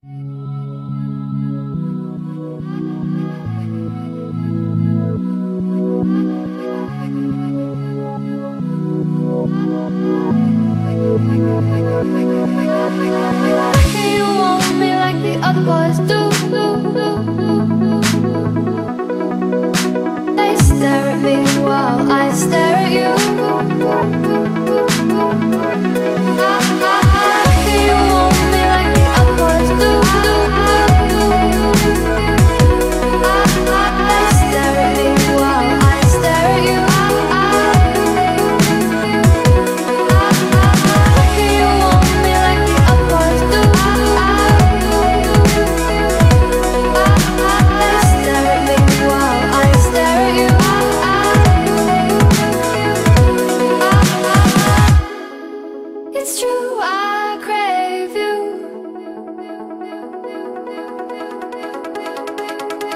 You want me like the other boys do. They stare at me while I stare at you. You want me like the other boys do. They stare at me while I stare at you. You want me like the other boys do. They stare at me while I stare at you. It's true, I crave you.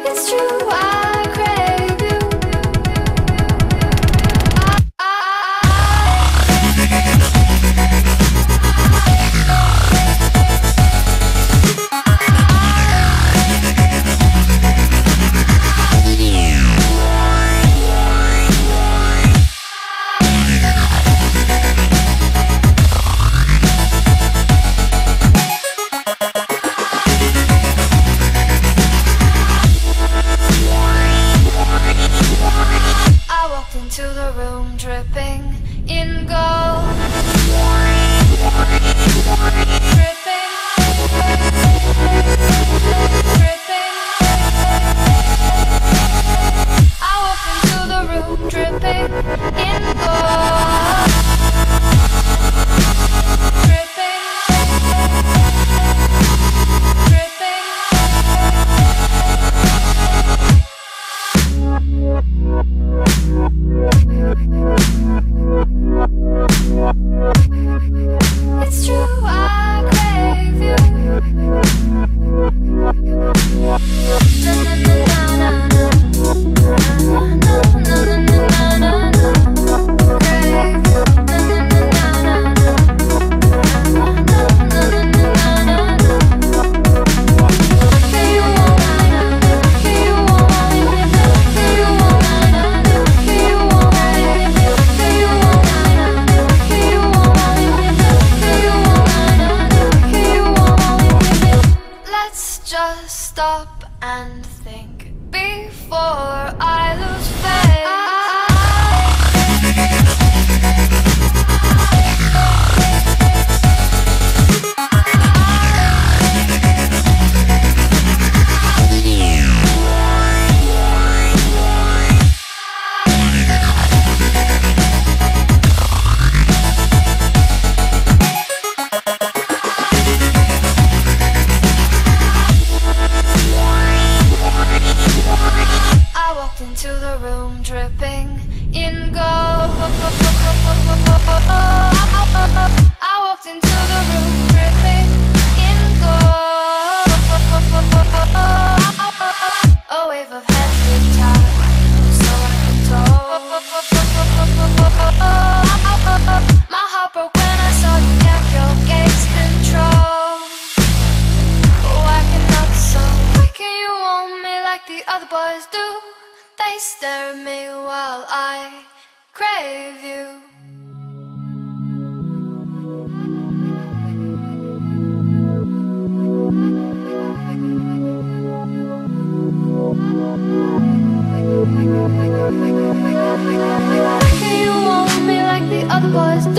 It's true, I crave you. I walked into the room dripping in gold. Dripping, dripping. I walked into the room dripping in gold. Dripping, dripping. It's true, I crave you. Na na na na na na na na na na. Crave you. Na na na na na na na na na. You want me, you want me, you want me, you want me. Let's just stop and think before I lose faith. I walked into the room dripping in gold. I walked into the room dripping in gold. A wave of heads retired, so I can told. My heart broke when I saw you kept your gaze control. Whacking up so quick, and you want me like the other boys do. They stare at me while I crave you. You want me like the other boys do.